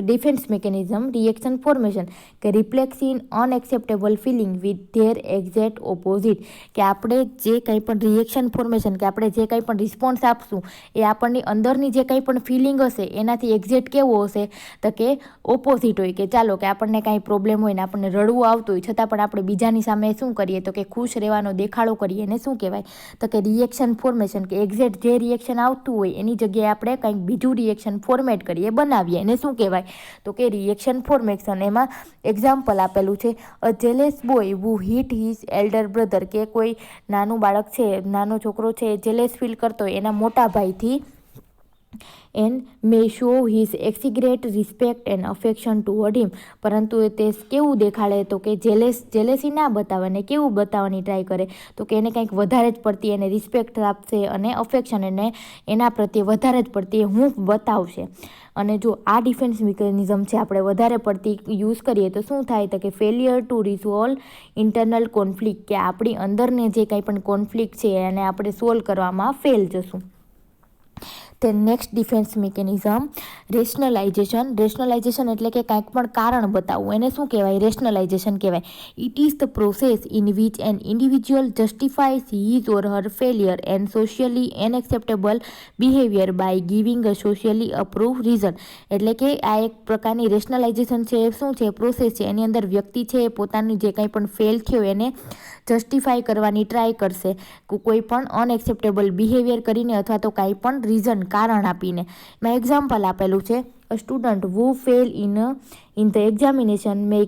ડિફેન્સ મિકેનિઝમ રિએક્શન ફોર્મેશન કે reflexing unacceptable feeling with their exact opposite. કે આપણે જે કંઈ પણ રિએક્શન ફોર્મેશન કે આપણે જે કંઈ પણ રિસ્પોન્સ આપશું એ આપણની અંદરની જે કંઈ પણ ફિલિંગ હશે એનાથી એક્ઝેક્ટ કેવો હશે? તો કે ઓપોઝિટ હોય. કે ચાલો કે આપણને કાંઈ પ્રોબ્લેમ હોય ને આપણને રડવું આવતું હોય છતાં પણ આપણે બીજાની સામે શું કરીએ? તો કે ખુશ રહેવાનો દેખાડો કરીએ, એને શું કહેવાય? તો કે રિએક્શન ફોર્મેશન. કે એક્ઝેક્ટ જે રિએક્શન આવતું હોય એની જગ્યાએ આપણે કંઈક બીજું રિએક્શન ફોર્મેટ કરીએ, બનાવીએ, એને શું કહેવાય? તો કે રિએક્શન ફોર્મેશન. એમાં એક્ઝામ્પલ આપેલું છે, a jealous boy who hit his elder brother. કે કોઈ નાનું બાળક છે, નાનો છોકરો છે, જેલેસ ફીલ કરતો હોય એના મોટા ભાઈથી and may show his exaggerate respect and affection toward him. પરંતુ તે કેવું દેખાડે? તો કે જેલેસી ના બતાવે ને કેવું બતાવવાની ટ્રાય કરે? તો કે એને કંઈક વધારે જ પડતી એને રિસ્પેક્ટ આપશે અને અફેક્શન એને એના પ્રત્યે વધારે જ પડતી હૂંફ બતાવશે. અને જો આ ડિફેન્સ મિકેનિઝમ છે આપણે વધારે પડતી યુઝ કરીએ તો શું થાય? તો કે failure to resolve internal conflict. કે આપણી અંદરને જે કંઈ પણ કોન્ફ્લિક્ટ છે એને આપણે સોલ્વ કરવામાં ફેલ જશું. તે નેક્સ્ટ ડિફેન્સ મિકેનિઝમ રેશનલાઇઝેશન એટલે કે કાંઈક પણ કારણ બતાવવું, એને શું કહેવાય? રેશનલાઇઝેશન કહેવાય. It is the process in which an individual justifies his or her failure and socially unacceptable behaviour by giving a socially approve reason. એટલે કે આ એક પ્રકારની રેશનલાઇઝેશન છે. શું છે? પ્રોસેસ છે. એની અંદર વ્યક્તિ છે એ પોતાનું જે કંઈ પણ ફેલ થયો એને જસ્ટિફાઈ કરવાની ટ્રાય કરશે, કોઈ પણ અનએક્સેપ્ટેબલ બિહેવિયર કરીને અથવા તો કાંઈ પણ રીઝન, કારણ આપીને. મેં એક્ઝામ્પલ આપેલું છે. A student who fail in the examination may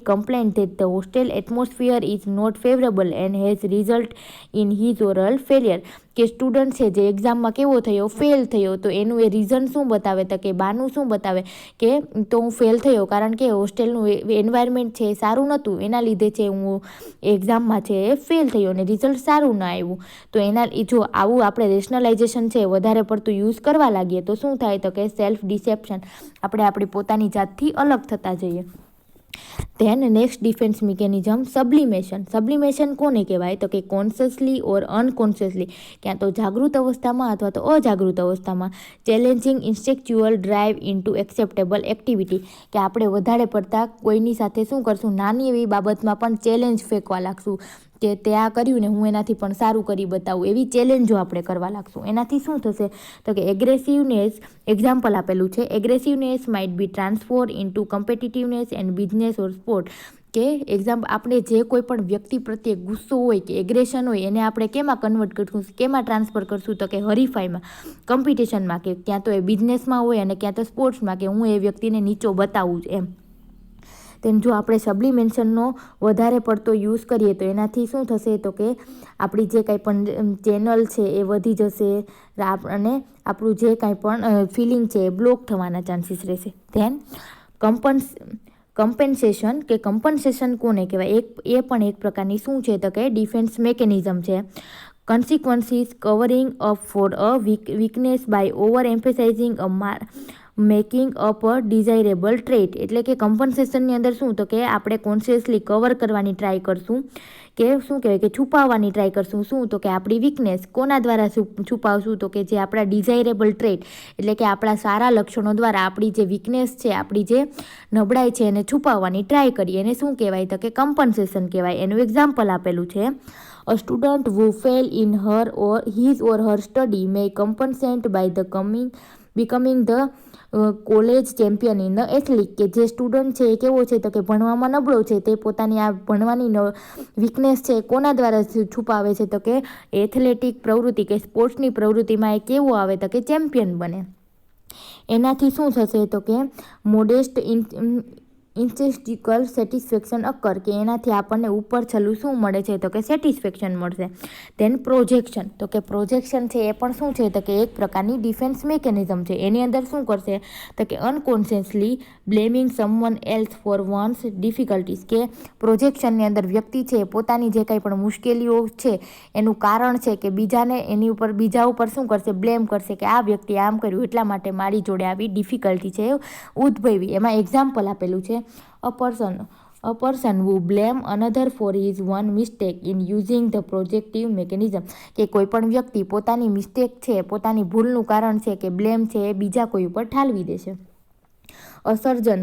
complain that the hostel atmosphere is not favorable and has result in his or her failure. કે સ્ટુડન્ટ છે જે એક્ઝામમાં કેવો થયો? ફેલ થયો. તો એનું એ રીઝન શું બતાવે? તો કે બાનું શું બતાવે કે તો હું ફેલ થયો કારણ કે હોસ્ટેલનું એન્વાયરમેન્ટ છે એ સારું નહોતું, એના લીધે છે હું એક્ઝામમાં છે એ ફેલ થયો અને રિઝલ્ટ સારું ના આવ્યું. તો એના જો આવું આપણે રેશનલાઇઝેશન છે વધારે પડતું યુઝ કરવા લાગીએ તો શું થાય? તો કે સેલ્ફ ડિસેપ્શન, આપણે આપણી પોતાની જાતથી અલગ થતા જઈએ. ધેન નેક્સ્ટ ડિફેન્સ મિકેનિઝમ સબ્લિમેશન કોને કહેવાય? તો કે કોન્શિયસલી ઓર અનકોન્શિયસલી, ક્યાં તો જાગૃત અવસ્થામાં અથવા તો અજાગૃત અવસ્થામાં challenging instinctual drive into acceptable activity, કે આપણે વધારે પડતા કોઈની સાથે શું કરશું? નાની એવી બાબતમાં પણ ચેલેન્જ ફેંકવા લાગશું કે તે આ કર્યું ને હું એનાથી પણ સારું કરી બતાવું, એવી ચેલેન્જો આપણે કરવા લાગશું. એનાથી શું થશે? તો કે એગ્રેસિવનેસ, એક્ઝામ્પલ આપેલું છે. Aggressiveness might be transform into competitiveness and business or sport. કે આપણે જે કોઈ પણ વ્યક્તિ પ્રત્યે ગુસ્સો હોય કે એગ્રેશન હોય એને આપણે કેમાં કન્વર્ટ કરશું, કેમાં ટ્રાન્સફર કરશું? તો કે હરીફાઈમાં, કોમ્પિટિશનમાં, કે ક્યાં તો એ બિઝનેસમાં હોય અને ક્યાં તો સ્પોર્ટ્સમાં, કે હું એ વ્યક્તિને નીચો બતાવું જ એમ. તેમ જો આપણે સબ્લિમેશનનો વધારે પડતો યુઝ કરીએ તો એનાથી શું થશે? તો કે આપણી જે કાંઈ પણ ચેનલ છે એ વધી જશે અને આપણું જે કાંઈ પણ ફિલિંગ છે એ બ્લોક થવાના ચાન્સીસ રહેશે. ધેન કમ્પન્સેશન કોને કહેવાય? એ પણ એક પ્રકારની શું છે? તો કે ડિફેન્સ મિકેનિઝમ છે. consequences covering up for a weakness by over emphasizing a making up a desirable trait. એટલે કે કમ્પન્સેશનની અંદર શું? તો કે આપણે કોન્શિયસલી કવર કરવાની ટ્રાય કરશું, કે શું કહેવાય કે છુપાવવાની ટ્રાય કરશું. શું? તો કે આપણી વીકનેસ કોના દ્વારા છુપાવશું? તો કે જે આપણા ડિઝાયરેબલ ટ્રેટ એટલે કે આપણા સારા લક્ષણો દ્વારા આપણી જે વીકનેસ છે, આપણી જે નબળાઈ છે એને છુપાવવાની ટ્રાય કરીએ. એને શું કહેવાય? તો કે કમ્પન્સેશન કહેવાય. એનું એક્ઝામ્પલ આપેલું છે. A student who fail in his or her study may compensate by becoming the college champion in the athletic. કે જે સ્ટુડન્ટ છે એ કેવો છે? તો કે ભણવામાં નબળો છે, તે પોતાની આ ભણવાની વીકનેસ છે કોના દ્વારા છુપાવે છે? તો કે એથ્લેટિક પ્રવૃત્તિ કે સ્પોર્ટ્સની પ્રવૃત્તિમાં એ કેવો આવે? તો કે ચેમ્પિયન બને. એનાથી શું થશે? તો કે મોડેસ્ટ ઇન્સ્ટેસ્ટિકલ સેટિસ્ફેક્શન અકર, કે એનાથી આપણને ઉપર છેલ્લું શું મળે છે? તો કે સેટિસ્ફેક્શન મળશે. ધેન પ્રોજેક્શન, તો કે પ્રોજેક્શન છે એ પણ શું છે? તો કે એક પ્રકારની ડિફેન્સ મિકેનિઝમ છે. એની અંદર શું કરશે? તો કે unconsciously blaming someone else for one's difficulties, કે પ્રોજેક્શનની અંદર વ્યક્તિ છે પોતાની જે કંઈ પણ મુશ્કેલીઓ છે એનું કારણ છે કે બીજા ઉપર શું કરશે? બ્લેમ કરશે કે આ વ્યક્તિ આમ કર્યું એટલા માટે મારી જોડે આવી ડિફિકલ્ટી છે ઉદ્ભવી. એમાં એક્ઝામ્પલ આપેલું છે. A person who blame another for his one mistake in using the projective mechanism, કે કોઈ પણ વ્યક્તિ પોતાની મિસ્ટેક છે, પોતાની ભૂલનું કારણ છે કે બ્લેમ છે એ બીજા કોઈ ઉપર ઠાલવી દેશે. A surgeon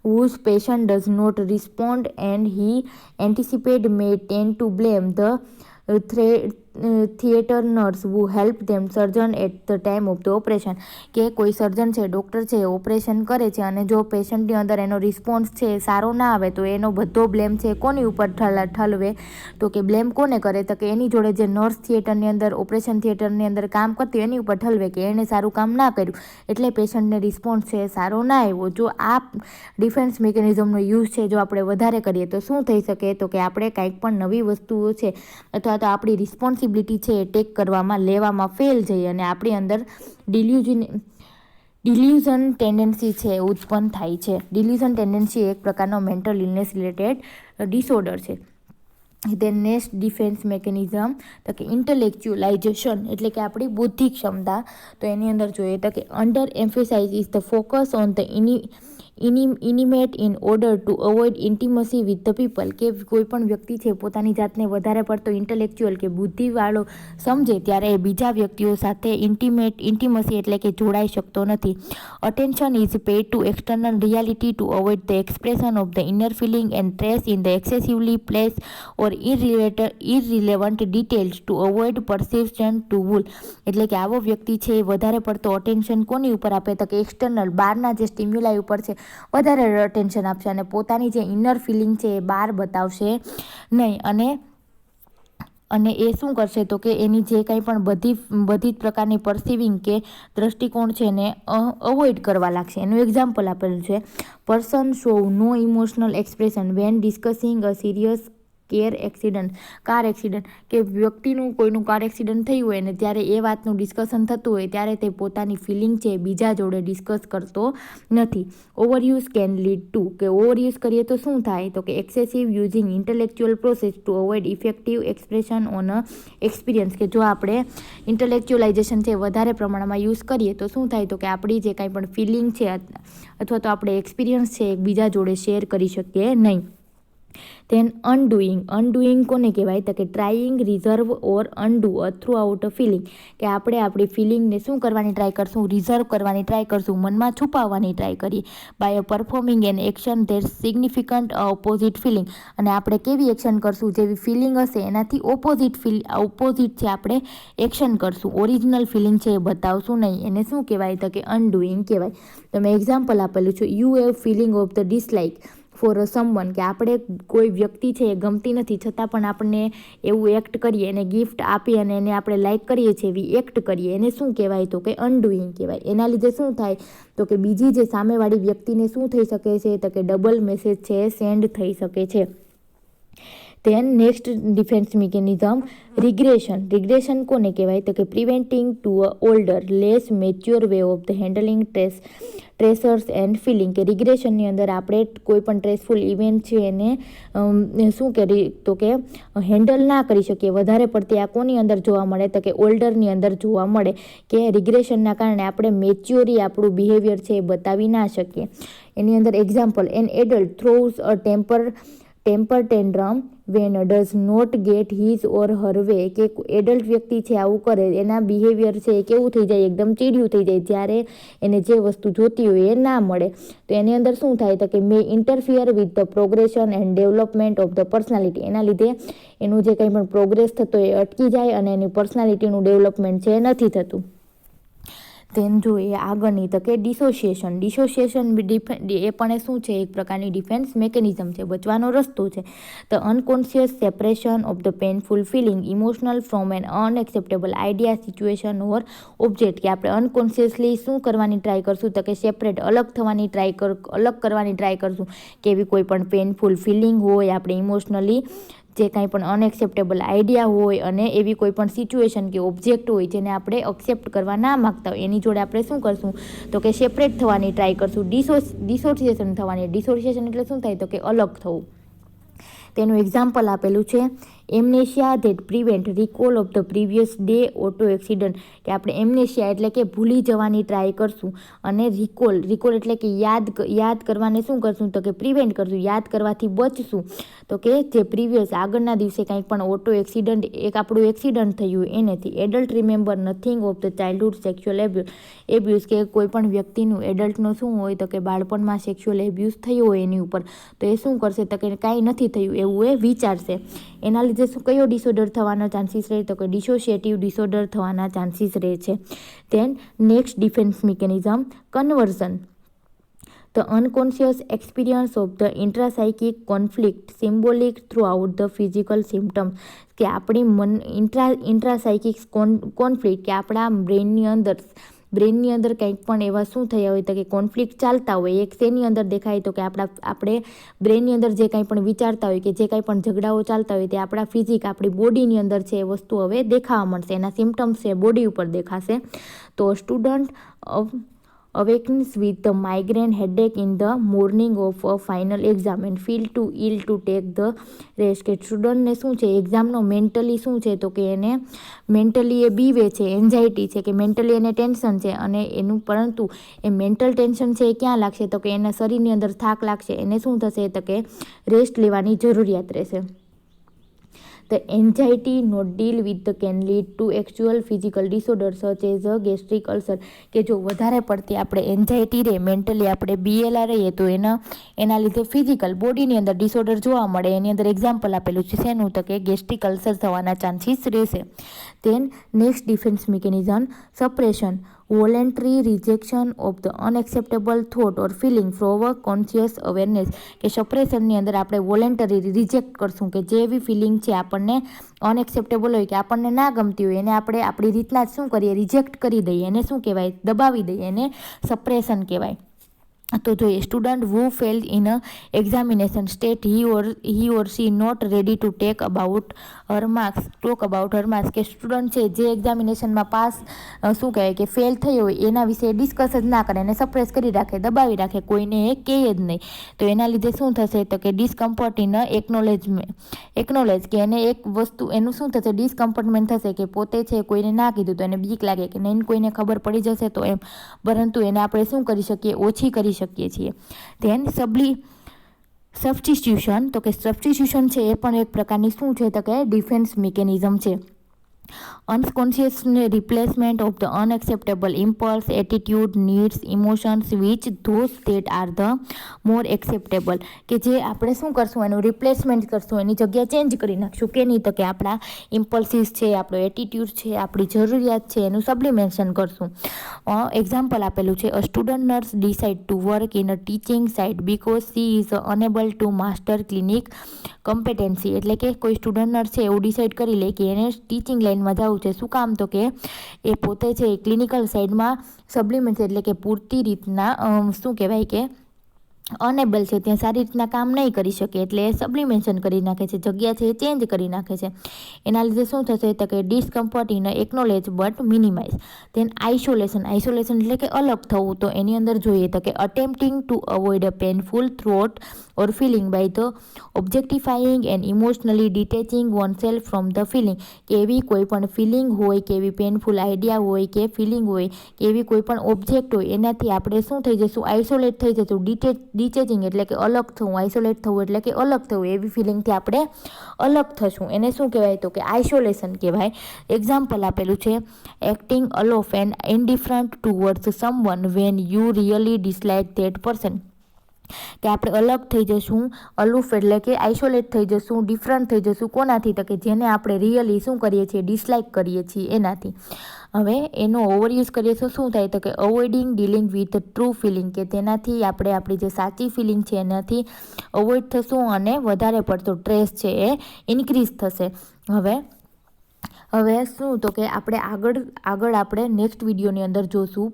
whose patient does not respond and he anticipates may tend to blame the theater nurse who helped them surgeon at the time of the operation. કે કોઈ સર્જન છે, ડૉક્ટર છે, ઓપરેશન કરે છે અને જો પેશન્ટની અંદર એનો રિસ્પોન્સ છે સારો ના આવે તો એનો બધો બ્લેમ છે કોની ઉપર ઠલવે? તો કે બ્લેમ કોને કરે? તો કે એની જોડે જે નર્સ થિયેટરની અંદર, ઓપરેશન થિયેટરની અંદર કામ કરતી એની ઉપર ઠલવે કે એણે સારું કામ ના કર્યું એટલે પેશન્ટને રિસ્પોન્સ છે સારો ના આવ્યો. જો આ ડિફેન્સ મિકેનિઝમનો યુઝ છે જો આપણે વધારે કરીએ તો શું થઈ શકે? તો કે આપણે કાંઈક પણ નવી વસ્તુઓ છે અથવા તો આપણી રિસ્પોન્સિબિલિટી છે એ ટેક લેવામાં ફેલ જઈએ અને આપણી અંદર ડિલ્યુઝન ટેન્ડન્સી છે ઉત્પન્ન થાય છે. ડિલ્યુઝન ટેન્ડન્સી એક પ્રકારનો મેન્ટલ ઇલનેસ રિલેટેડ ડિસઓર્ડર છે. ધેન નેક્સ્ટ ડિફેન્સ મિકેનિઝમ તો કે ઇન્ટેલેક્ચ્યુઅલાઇઝેશન એટલે કે આપણી બૌદ્ધિક ક્ષમતા. તો એની અંદર જોઈએ તો કે under emphasize is the focus on the inanimate in order to avoid intimacy with the people, કે કોઈ પણ વ્યક્તિ છે પોતાની જાતને વધારે પડતો ઇન્ટેલેક્ચ્યુઅલ કે બુદ્ધિવાળો સમજે ત્યારે એ બીજા વ્યક્તિઓ સાથે ઇન્ટિમસી એટલે કે જોડાઈ શકતો નથી. Attention is paid to external reality to avoid the expression of the inner feeling and trace in the excessively place or irrelevant details to avoid perception to ભૂલ. એટલે કે આવો વ્યક્તિ છે એ વધારે પડતો અટેન્શન કોની ઉપર આપે તો કે એક્સટર્નલ બહારના જે સ્ટિમ્યુલાઈ ઉપર છે વધારે અટેન્શન આપશે અને પોતાની જે ઇનર ફિલિંગ છે એ બહાર બતાવશે નહીં. અને એ શું કરશે તો કે એની જે કંઈ પણ બધી જ પ્રકારની પરસિવિંગ કે દ્રષ્ટિકોણ છે એને અવોઇડ કરવા લાગશે. એનું એક્ઝામ્પલ આપેલું છે, person show no emotional expression when discussing a serious car accident, કે વ્યક્તિનું કોઈનું કાર એક્સિડન્ટ થયું હોય ને ત્યારે એ વાતનું ડિસ્કશન થતું હોય ત્યારે તે પોતાની ફિલિંગ છે બીજા જોડે ડિસ્કસ કરતો નથી. ઓવરયુઝ કેન લીડ ટુ, કે ઓવરયુઝ કરીએ તો શું થાય તો કે excessive using intellectual process two avoid effective expression on a experience, કે જો આપણે ઇન્ટેલેક્ચ્યુઅલાઇઝેશન છે વધારે પ્રમાણમાં યુઝ કરીએ તો શું થાય તો કે આપણી જે કાંઈ પણ ફિલિંગ છે અથવા તો આપણે એક્સપિરિયન્સ છે બીજા જોડે શેર કરી શકીએ નહીં. ધેન અનડુઈંગ કોને કહેવાય તો કે trying, reserve or undo throughout a feeling, કે આપણે આપણી ફિલિંગને શું કરવાની ટ્રાય કરશું, રિઝર્વ કરવાની ટ્રાય કરશું, મનમાં છુપાવવાની ટ્રાય કરીએ by performing an action that significant opposite feeling, અને આપણે કેવી એક્શન કરશું જેવી ફિલિંગ હશે એનાથી ઓપોઝિટ છે આપણે એક્શન કરશું, ઓરિજિનલ ફિલિંગ છે એ બતાવશું નહીં. એને શું કહેવાય તો કે અનડુઈંગ કહેવાય. તો મેં એક્ઝામ્પલ આપેલું છે, you have feeling of the dislike for a someone, કે આપણે કોઈ વ્યક્તિ છે એ ગમતી નથી છતાં પણ આપણને એવું એક્ટ કરીએ એને ગિફ્ટ આપી અને એને આપણે લાઇક કરીએ છીએ એવી એક્ટ કરીએ, એને શું કહેવાય તો કે અનડુઈંગ કહેવાય. એના લીધે શું થાય તો કે બીજી જે સામેવાળી વ્યક્તિને શું થઈ શકે છે તો કે ડબલ મેસેજ છે સેન્ડ થઈ શકે છે. Then next defence mechanism regression કોને કહેવાય તો કે preventing to a older less mature way of the handling tracers and feeling, કે રિગ્રેશનની અંદર આપણે કોઈ પણ સ્ટ્રેસફુલ ઇવેન્ટ છે એને શું કરીએ તો કે હેન્ડલ ના કરી શકીએ. વધારે પડતી આ કોની અંદર જોવા મળે તો કે ઓલ્ડરની અંદર જોવા મળે, કે રિગ્રેશનના કારણે આપણે મેચ્યોરી આપણું બિહેવિયર છે એ બતાવી ના શકીએ. એની અંદર example, an adult throws a temper tantrum when does not get his or her way, કે એડલ્ટ વ્યક્તિ છે આવું કરે એના બિહેવિયર છે એ કેવું થઈ જાય એકદમ ચીડિયું થઈ જાય જ્યારે એને જે વસ્તુ જોતી હોય એ ના મળે. તો એની અંદર શું થાય તો કે may interfere with the progression and development of the personality, એના લીધે એનું જે કંઈ પણ પ્રોગ્રેસ થતો એ અટકી જાય અને એની પર્સનાલિટીનું ડેવલપમેન્ટ છે એ નથી થતું. ધેન જોઈએ આગળની તો કે ડિસોસિએશન એ પણ શું છે એક પ્રકારની ડિફેન્સ મિકેનિઝમ છે, બચવાનો રસ્તો છે. The unconscious separation of the painful feeling emotional from an unacceptable idea, situation or object, કે આપણે અનકોન્શિયસલી શું કરવાની ટ્રાય કરશું તો કે સેપરેટ અલગ કરવાની ટ્રાય કરશું કે એવી કોઈ પણ પેનફુલ ફિલિંગ હોય, આપણે ઇમોશનલી જે કાંઈ પણ અનએક્સેપ્ટેબલ આઈડિયા હોય અને એવી કોઈ પણ સિચ્યુએશન કે ઓબ્જેક્ટ હોય જેને આપણે એક્સેપ્ટ કરવા ના માગતા હોય એની જોડે આપણે શું કરશું તો કે સેપરેટ થવાની ટ્રાય કરશું, ડિસોસિએશન થવાની. ડિસોસિએશન એટલે શું થાય તો કે અલગ થવું. તેનું એક્ઝામ્પલ આપેલું છે, amnesia that prevent recall of the previous day auto accident, કે આપણે એમનેશિયા એટલે કે ભૂલી જવાની ટ્રાય કરશું અને રિકોલ એટલે કે યાદ કરવાને શું કરશું તો કે પ્રિવેન્ટ કરશું, યાદ કરવાથી બચશું. તો કે જે પ્રીવિયસ આગળના દિવસે કંઈક પણ ઓટો એક્સિડન્ટ એક આપણું એક્સિડન્ટ થયું એનેથી. Adult remember nothing of the childhood sexual abuse, કે કોઈ પણ વ્યક્તિનું એડલ્ટનું શું હોય તો કે બાળપણમાં સેક્સ્યુઅલ એબ્યુઝ થયું હોય એની ઉપર, તો એ શું કરશે તો કે કાંઈ નથી થયું એવું એ વિચારશે. એના લીધે શું કયો ડિસઓર્ડર થવાના ચાન્સીસ રહે તો કે ડિસોસિએટિવ ડિસઓર્ડર થવાના ચાન્સીસ રહે છે. Then next defence mechanism conversion, the unconscious experience of the intrapsychic conflict symbolic through the physical symptoms, કે આપણી ઇન્ટ્રાસાઇકિક કોન્ફ્લિક્ટ, કે આપણા બ્રેનની અંદર કંઈક પણ એવા શું થયા હોય તો કે કોન્ફ્લિક્ટ ચાલતા હોય, એક શેની અંદર દેખાય તો કે આપણે બ્રેનની અંદર જે કંઈ પણ વિચારતા હોય કે જે કંઈ પણ ઝઘડાઓ ચાલતા હોય તે આપણા આપણી બોડીની અંદર છે એ વસ્તુ હવે દેખાવા મળશે, એના સિમ્ટમ્સ છે બોડી ઉપર દેખાશે. તો awakens with a migraine headache in the morning of a final exam and feel too ill to take the rest. કે સ્ટુડન્ટને શું છે એક્ઝામનો મેન્ટલી શું છે તો કે એને મેન્ટલી એ બીવે છે, એન્ઝાયટી છે, કે મેન્ટલી એને ટેન્શન છે અને એનું પરંતુ એ મેન્ટલ ટેન્શન છે એ ક્યાં લાગશે તો કે એના શરીરની અંદર થાક લાગશે, એને શું થશે તો કે રેસ્ટ લેવાની જરૂરિયાત રહેશે. The anxiety not deal with can lead to actual physical disorders such as a gastric ulcer. કે જો વધારે પડતી આપણે એન્ઝાયટી રહે, મેન્ટલી આપણે બીએલા રહીએ તો એના લીધે ફિઝિકલ બોડીની અંદર ડિસઓર્ડર જોવા મળે. એની અંદર એક્ઝામ્પલ આપેલું છે શેનું તો કે ગેસ્ટ્રિક અલ્સર થવાના ચાન્સીસ રહેશે. Then next defense mechanism, suppression, voluntary rejection of the unacceptable thought or feeling from a conscious awareness. કે સપ્રેશનની અંદર આપણે વોલેન્ટરી રિજેક્ટ કરશું કે જે એવી ફિલિંગ છે આપણને અનએક્સેપ્ટેબલ હોય કે આપણને ના ગમતી હોય એને આપણે આપણી રીતના જ શું કરીએ રિજેક્ટ કરી દઈએ, એને શું કહેવાય દબાવી દઈએ, એને સપ્રેશન કહેવાય. તો જોઈએ student who failed in a examination state he or she not ready to talk about her marks. કે સ્ટુડન્ટ છે જે એક્ઝામિનેશનમાં પાસ શું કહેવાય કે ફેલ થયો હોય એના વિશે ડિસ્કસ જ ના કરે, એને સપ્રેસ કરી રાખે, દબાવી રાખે, કોઈને એ કહે જ નહીં. તો એના લીધે શું થશે તો કે ડિસ્કમ્ફર્ટ ઇન એકનોલેજ કે એને એક વસ્તુ એનું શું થશે ડિસ્કમ્ફર્ટમેન્ટ થશે કે પોતે છે કોઈને ના કીધું તો એને બીક લાગે કે નહીં કોઈને ખબર પડી જશે તો એમ, પરંતુ એને આપણે શું કરી શકીએ ઓછી કરી શકીએ છીએ. ધેન સબસ્ટિટ્યુશન તો કે સબસ્ટિટ્યુશન છે એ પણ એક પ્રકારની શું છે તો કે ડિફેન્સ મિકેનિઝમ છે. unconscious replacement of the unacceptable impulse, attitude, needs, emotions which those that are the more acceptable. કે જે આપણે શું કરશું એનું રિપ્લેસમેન્ટ કરશું, એની જગ્યા ચેન્જ કરી નાખશું કે નહીં તો કે આપણા ઇમ્પલ્સિસ છે, આપણો એટીટ્યુડ છે, આપણી જરૂરિયાત છે એનું સબ્લિમેશન કરશું. એક્ઝામ્પલ આપેલું છે, a student nurse decide to work in a teaching site because she is unable to master clinic competency. એટલે કે કોઈ સ્ટુડન્ટ નર્સ છે એવું ડિસાઇડ કરી લે કે એને ટીચિંગ લાઇનમાં જવું છે. શું કામ તો કે એ પોતે છે એ ક્લિનિકલ સાઇડમાં સબ્લિમેન્ટ એટલે કે પૂરતી રીતના શું કહેવાય કે અનેબલ છે, ત્યાં સારી રીતના કામ નહીં કરી શકે એટલે એ સબ્લિમેશન કરી નાખે છે, જગ્યા છે એ ચેન્જ કરી નાખે છે. એના લીધે શું થશે તો કે discomfort in acknowledge but minimise. Then isolation એટલે કે અલગ થવું. તો એની અંદર જોઈએ તો કે attempting to avoid a painful thought or feeling by the objectifying and emotionally detaching oneself from the feeling. કે એવી કોઈ પણ ફિલિંગ હોય કે એવી પેનફુલ આઈડિયા હોય કે ફિલિંગ હોય કે એવી કોઈ પણ ઓબ્જેક્ટ હોય એનાથી આપણે શું થઈ જશું આઇસોલેટ થઈ જશું. ડિટેચિંગ એટલે કે અલગ થવું, આઇસોલેટ થવું એટલે કે અલગ થવું, એવી ફિલિંગથી આપણે અલગ થશું, એને શું કહેવાય તો કે આઇસોલેશન કહેવાય. એક્ઝામ્પલ આપેલું છે, acting aloof and indifferent towards someone when you really dislike that person. કે આપણે અલગ થઈ જશું, અલુફ એટલે કે આઇસોલેટ થઈ જશું, ડિફરન્ટ થઈ જશું કોનાથી તો કે જેને આપણે રિયલી શું કરીએ છીએ ડિસલાઇક કરીએ છીએ એનાથી. હવે એનો ઓવરયુઝ કરીએ તો શું થાય તો કે avoiding dealing with true feeling. કે તેનાથી આપણે આપણી જે સાચી ફિલિંગ છે એનાથી અવોઇડ થશું અને વધારે પડતો સ્ટ્રેસ છે એ ઇન્ક્રીઝ થશે. હવે શું તો કે આપણે આગળ આપણે નેક્સ્ટ વિડીયોની અંદર જોશું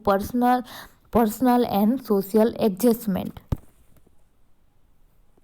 પર્સનલ એન્ડ સોશિયલ એડજસ્ટમેન્ટ.